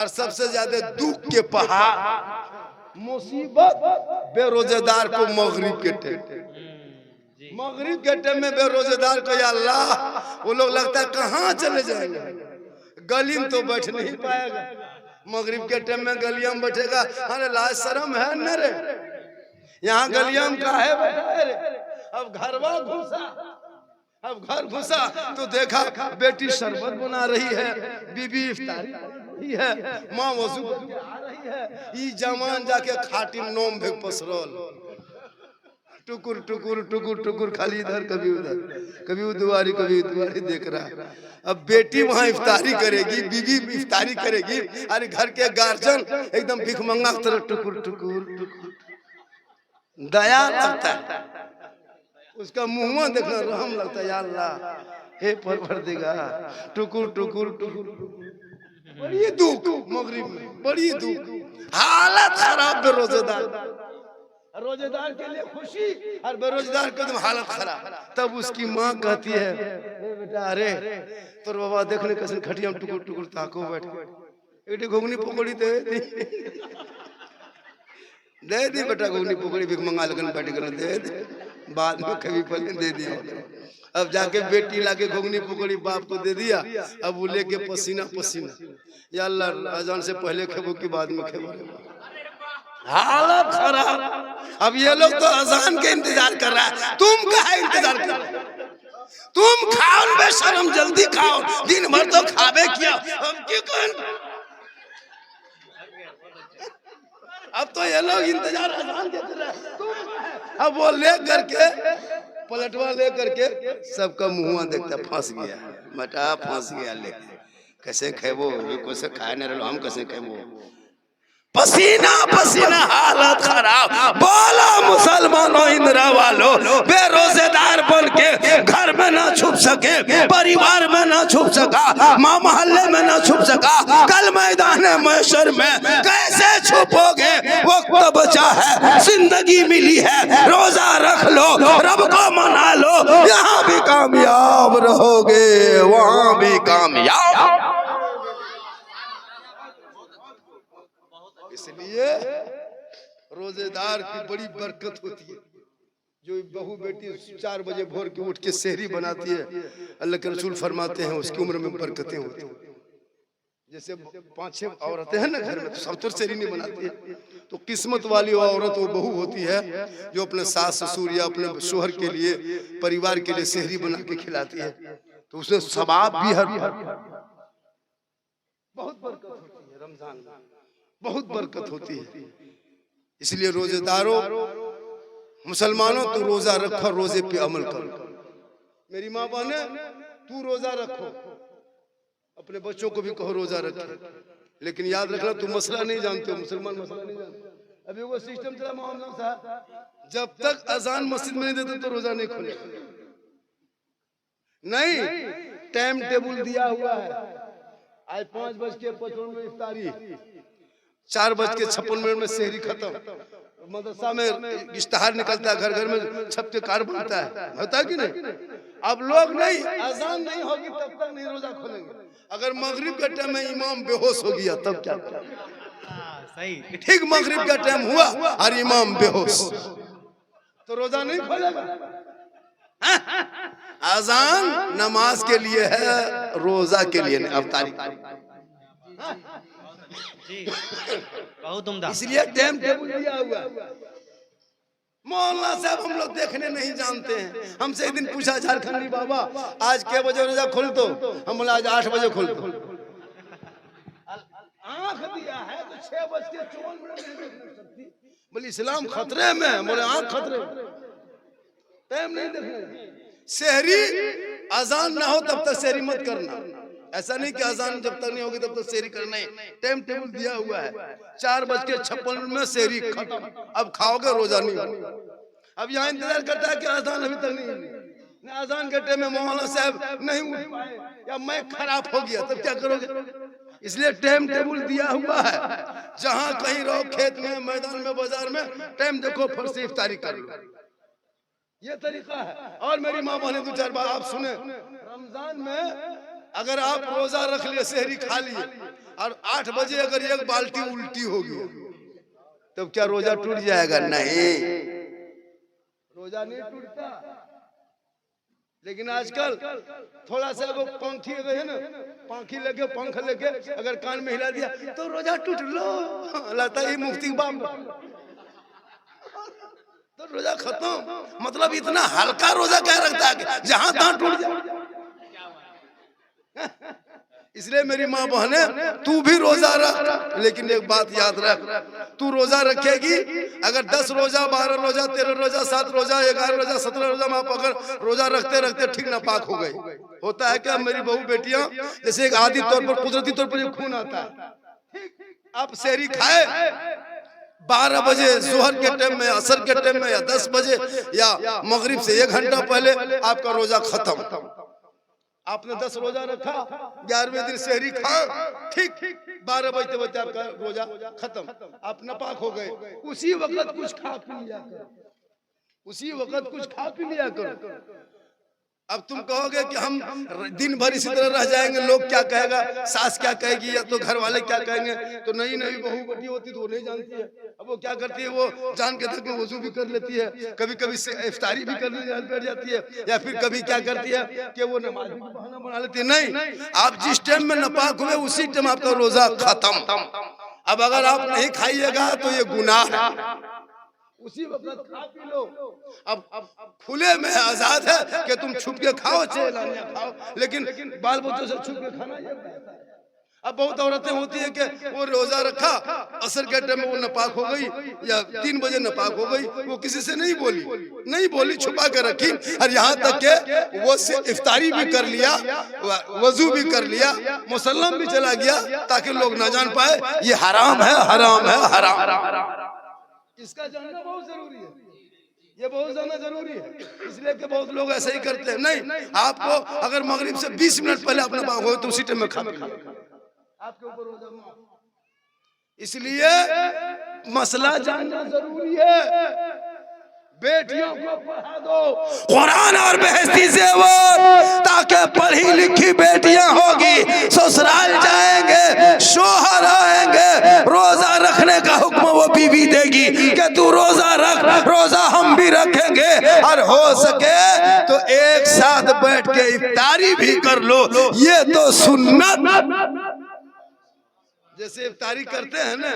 और सबसे ज्यादा दुख के पहाड़ मुसीबत बेरोजगार को मगरिब के टाइम में बेरोजगार को, या अल्लाह वो लोग लगता है कहाँ चले जाएंगे, गली में तो बैठ नहीं पाएगा। मगरिब के टाइम में गलिया में बैठेगा, अरे लाज शर्म है न रे, यहाँ गलिया में का है बैठा रे। अब घरवा घुसा, अब घर घुसा तो देखा बेटी शरबत बना रही है, बीबी इफ्तारी रही है, माँ वजू आ रही है, ई जवान जाके खाटी नोम भेग पसरल, टुकुर टुकुर टुकुर टुकुर खाली इधर कभी उधर, कभी उद्वारी कभी उद्वारी देख रहा। अब बेटी वहाँ इफ्तारी करेगी, बीबी इफ्तारी करेगी, अरे घर के गार्जियन एकदम भिखमंगा की तरह टुकुर टुकुर टुकुर, दया लगता है, उसका मुंह देखना रहम लगता है, या अल्लाह हे परवरदिगार टुकुर टुकुर टुकुर। बड़ी दुख मगरिब में, बड़ी दुख, हालत खराब बेरोजगार, रोजेदार के लिए खुशी और बेरोजगार के हालत खराब। तब उसकी माँ कहती है बेटा अरे तोर बाबा देखने कैसे खटिया में टुकुर टुकुर ताको बैठ, बेटी घुगनी पकौड़ी दे दी बेटा, घुगनी पकौड़ी भिख मंगा लगन बैठ गए दे दे, बाद में कभी पहले दे दिया। अब जाके बेटी लाके घुगनी पकौड़ी बाप को दे दिया, अब वो लेके पसीना पसीना, या अल्लाह अजान से पहले खेबो कि बाद में खेबो, हालत खराब। अब ये लोग तो अजान के इंतजार कर रहा है, तुम कहाँ इंतजार कर रहे हो? तुम खाओ बेशरम, जल्दी खाओ, दिन भर तो खावे किया, हम क्यों कौन? अब तो ये लोग इंतजार अजान के कर रहे हैं, अब वो ले करके पलटवा ले करके सबका मुंह देखता फंस गया, मटा फंस गया, लेके कैसे खेबो, कैसे खाए न रहो, हम कैसे खेबो, पसीना पसीना, हालत खराब। बोला मुसलमानों इंदिरा वालों, बेरोजगार बन के घर में ना छुप सके, परिवार में ना छुप सका, माँ मोहल्ले में ना छुप सका, कल मैदान महशर में कैसे छुपोगे? वक्त बचा है, जिंदगी मिली है, रोजा रख लो, रब को मना लो, यहाँ भी कामयाब रहोगे, वहाँ भी कामयाब। इसलिए रोजेदार की बड़ी बरकत होती है। जो बहू बेटी 4 बजे भोर के उठ के सेहरी बनाती है, अल्लाह के रसूल फरमाते हैं उसकी उम्र में बरकतें होती हैं। जैसे 5-6 औरतें हैं ना घर में, तो सब तो सेहरी नहीं बनाती है, तो किस्मत वाली वो औरत वो बहू होती है जो अपने सास ससुर या अपने शोहर के लिए, परिवार के लिए सेहरी बना के खिलाती है, तो उसमें सवाब भी हर बहुत बरकत होती है। रमजान में बहुत बरकत होती है। इसलिए रोजेदारों, मुसलमानों, तो रोजा रखो, रोजे पे अमल करो। मेरी माँ बहने तू रोजा रखो, अपने बच्चों को भी कहो रोजा रखे, लेकिन याद रखना तुम मसला नहीं जानते हो, मुसलमान मसला नहीं जानते। अभी वो सिस्टम चला मोहम्मद साहब, जब तक अजान मस्जिद में नहीं देते तो रोजा नहीं खोले, नहीं, टाइम टेबल दिया हुआ है। आज 5:55 में इफ्तारी, 4:56 में सेहरी खत्म, मदरसा में इश्तिहार निकलता है, घर घर में छप के कार्ड बनता है, होता है कि नहीं? अब लोग नहीं, अजान नहीं होगी तब तक नहीं रोजा खोलेंगे। अगर मगरिब के टाइम में इमाम बेहोश हो गया तब क्या? सही, ठीक मगरिब का टाइम हुआ और इमाम बेहोश, तो रोजा नहीं खोलेगा। अजान नमाज के लिए है, रोजा के लिए नहीं। अब तारीख बहुत उम्दा, इसलिए टाइम टेबल दिया हुआ। मौलाना साहब हम लोग देखने नहीं जानते हैं। हमसे एक दिन पूछा झारखंडी बाबा आज के बजे रोजा खोल दो, हम बोला आज 8 बजे खोल दो। आंख दिया है तो 6:54 बोले इस्लाम खतरे में, बोले आंख खतरे में, टाइम नहीं देखना। सेहरी अजान ना हो तब तक सेहरी मत करना, ऐसा नहीं कि अजान जब तक नहीं होगी तब तक सेहरी करना है। टाइम टेबल दिया हुआ है, 4:56 में सेहरी खत्म, अब खाओगे रोजा नहीं। अब यहाँ इंतजार करता है कि अजान अभी तक नहीं, अजान के टाइम में मौलाना साहब नहीं उठ पाए या मैं खराब हो गया तब क्या करोगे? इसलिए टाइम टेबल दिया हुआ है, जहाँ कहीं रहो, खेत में, मैदान में, बाजार में, टाइम देखो, फिर से इफ्तारी कर लो, ये तरीका है। और मेरी माँ बहने 2-4 बार आप सुने, रमजान में अगर आप रोजा रख लिए, सहरी खा लिए और 8 बजे अगर एक बाल्टी उल्टी होगी तब क्या रोजा टूट जाएगा? नहीं, रोजा नहीं टूटता। लेकिन आजकल थोड़ा सा वो पंखी है ना, पंखी लेके पंख लेके अगर कान में हिला दिया तो रोजा टूट लो, लगता है मुफ्ती बाप तो रोजा खत्म। मतलब इतना हल्का रोजा क्या रखता है, जहां तहां टूट जाए। इसलिए मेरी माँ बहने, तू भी रोजा रख, लेकिन एक बात याद रख, तू रोजा रखेगी अगर 10 रोजा 12 रोजा 13 रोजा 7 रोजा 11 रोजा 17 रोजा माँ अगर रोजा रखते रखते ठीक नापाक हो गई। होता है क्या मेरी बहू बेटियां, जैसे एक आदि तौर पर कुदरती तौर पर खून आता है, आप सहरी खाए 12 बजे जोहर के टाइम में, असर के टाइम में, या 10 बजे या मगरिब से 1 घंटा पहले आपका रोजा खत्म। आपने 10 रोजा रखा, 11वें दिन सहरी खा, ठीक 12 बजते बजते आपका रोजा खत्म, आप नापाक हो गए। उसी वक्त कुछ खा पी लिया करो, उसी वक्त कुछ खा पी लिया करो। अब तुम कहोगे कि हम दिन भर इसी तरह रह जाएंगे, लोग क्या कहेगा, सास क्या कहेगी, या तो घर वाले क्या कहेंगे। तो नई नई बहू बेटी होती तो वो नहीं जानती है, अब वो क्या करती है, वो जान के तक वजू भी कर लेती है, कभी कभी इफ्तारी भी करने बैठ जाती है, या फिर कभी क्या करती है कि वो नमाज भी बहाना बना लेती है। नहीं, आप जिस टाइम में नापाक हुए उसी टाइम आपका रोजा खत्म। अब अगर आप नहीं खाइएगा तो ये गुनाह है, उसी वक्त खा पी लो। अब खुले में आजाद है कि तुम छुप के खाओ, चेलानिया खाओ, लेकिन बाल बच्चों से छुप के खाना ये बेहतर है। अब बहुत औरतें होती है कि वो रोजा रखा, असर के टाइम में वो नापाक हो गई या 3 बजे नापाक हो गई, वो किसी से नहीं बोली, छुपा कर रखी, और यहाँ तक के वो इफ्तारी भी कर लिया, वजू भी कर लिया, मुसल्लम भी चला गया, ताकि लोग ना जान पाए ये हराम है, हराम है, हराम। इसका जानना बहुत जरूरी है, ये बहुत जानना जरूरी है। इसलिए कि बहुत लोग ऐसे ही करते हैं। नहीं, आपको अगर मगरिब से 20 मिनट पहले अपना बाग हो तो उसी टाइम में खा आपके ऊपर रोजा माफ। इसलिए मसला जानना जरूरी है। बेटियों को पढ़ा दो कुरान और बेहस्ती ज़ेवर, ताकि पढ़ी लिखी बेटियां होगी, ससुराल जाएंगे, शोहर आएंगे, रोजा रखने का हुक्म वो बीवी देगी कि तू रोजा रख, रोजा हम भी रखेंगे, और हो सके तो एक साथ बैठ के इफ्तारी भी कर लो। ये तो सुन्नत, जैसे इफ्तारी करते हैं ना,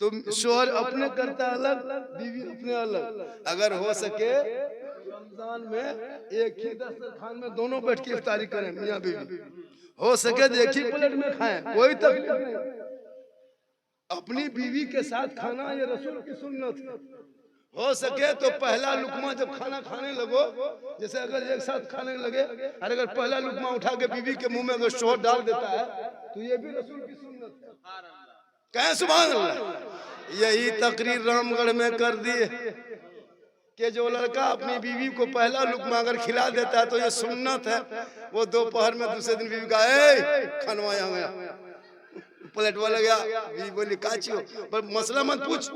तो शोहर अपने करता अलग, बीवी अपने अलग। अगर हो सके रमजान में एक ही दस्तरखान में दोनों बैठ के इफ्तारी करें, मियां बीवी, हो सके तो एक ही प्लेट में खाएं, कोई तकलीफ नहीं। अपनी बीवी के साथ खाना ये रसूल की सुन्नत है। हो सके तो पहला लुकमा जब खाना खाने लगो, जैसे अगर एक साथ खाने लगे, और अगर पहला लुकमा उठा के बीवी के मुंह में अगर शोहर डाल देता है तो ये भी रसूल की सुन्नत है। कहें सुभान अल्लाह। यही तकरीर रामगढ़ में कर दी कि जो लड़का अपनी बीवी को पहला लुकमा अगर खिला देता है तो ये सुन्नत है। वो दोपहर में दूसरे दिन बीवी का खानवा आ गया, प्लेट वाला गया, बीवी बोली काची हो, पर मसला मत पूछ,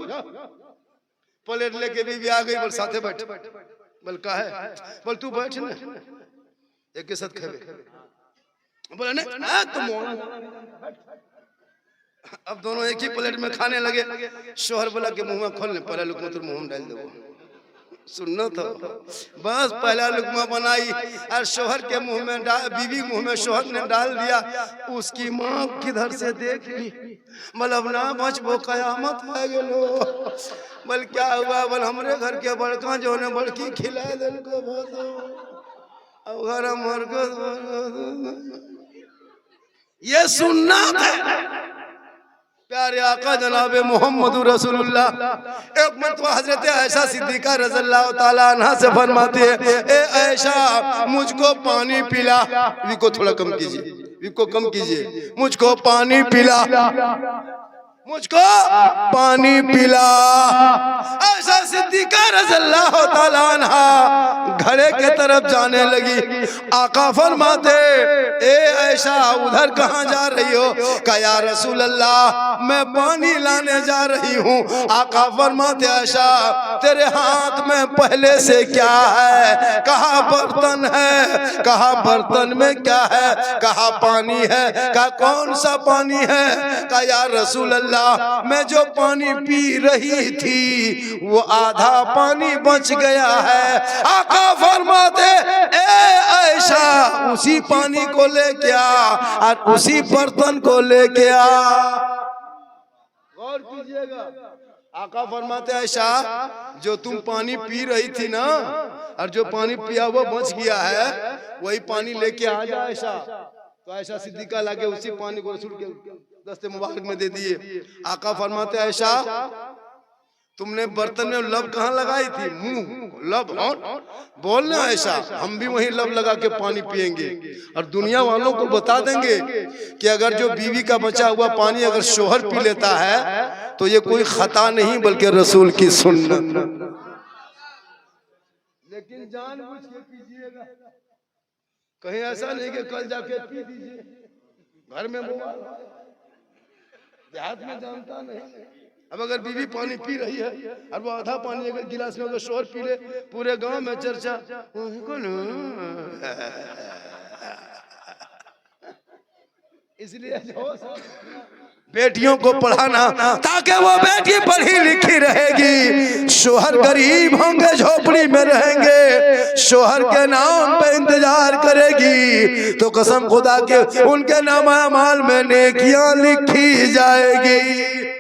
प्लेट लेके बीवी आ गई, बोल साथे बैठ, बोल का है, बोल तू बैठ ना, एक के साथ खेबे, बोला नहीं तुम। अब दोनों एक ही प्लेट में खाने लगे। शोहर बोला कि मुंह में खोल ले, पहला लुकमा तो मुंह में डाल दो, सुनना था। बस पहला लुकमा बनाई और शोहर के मुंह में बीवी मुंह में शोहर ने डाल दिया। उसकी माँ किधर से देख ली, बोल अब ना बचबो, कयामत आ गेलो। बोल क्या हुआ, बोल हमरे घर के बड़का जो ने बड़की खिला दिल को भोदो, अब घर मर गो। ये सुनना है प्यारे आका जनाबे मोहम्मद रसूलुल्लाह। एक मरतबा हजरत आयशा सिद्दीका रज़ियल्लाहु ताला अन्हा से फरमाती है, ए आयशा मुझको पानी पिला, विको थोड़ा कम कीजिए, विको कम कीजिए, मुझको पानी पिला, मुझको पानी पिला। ऐसा सिद्दीक़ा रज़ियल्लाहु ताला अन्हा घड़े के तरफ जाने लगी। आका फरमाते ए ऐशा उधर कहाँ जा रही हो? कहा या रसूल अल्लाह मैं पानी लाने जा रही हूँ। आका फरमाते ऐशा तेरे हाथ में पहले से क्या है? कहा बर्तन है। कहा बर्तन में क्या है? कहा पानी है। कहा कौन सा पानी है? कहा या रसूल अल्लाह मैं जो पानी पी रही थी वो आधा पानी बच गया है। आका फरमाते ए ऐशा उसी पानी को लेके आ और उसी बर्तन को लेके आ। गौर कीजिएगा, आका फरमाते ऐशा जो तुम पानी पी रही थी ना और जो पानी पिया वो बच गया है वही पानी लेके आ जा ऐशा। तो ऐशा सिद्दीक़ा लाके उसी पानी को रसूल के दस्ते मुबारक में दे दिए। आका फरमाते ऐशा तुमने बर्तन में लब कहाँ लगाई थी? मुंह लब बोलना ऐशा हम भी वही लब लगा के पानी पिएंगे और दुनिया वालों को बता देंगे कि अगर जो बीवी का बचा हुआ पानी अगर शोहर पी लेता है तो ये कोई खता नहीं बल्कि रसूल की सुन्नत। लेकिन जानबूझ के पीजिएगा, कहीं ऐसा नहीं कि कल जाके पी दीजिए घर में देहात में जानता नहीं। अब अगर बीवी पानी पी रही है और वो आधा पानी अगर गिलास में अगर शोहर पी ले पूरे गांव में चर्चा। इसलिए बेटियों को पढ़ाना ताकि वो बेटी पढ़ी लिखी रहेगी। शोहर गरीब होंगे झोपड़ी में रहेंगे, शोहर के नाम पे इंतजार करेगी तो कसम खुदा के उनके नाम अमाल में नेकियां लिखी जाएगी।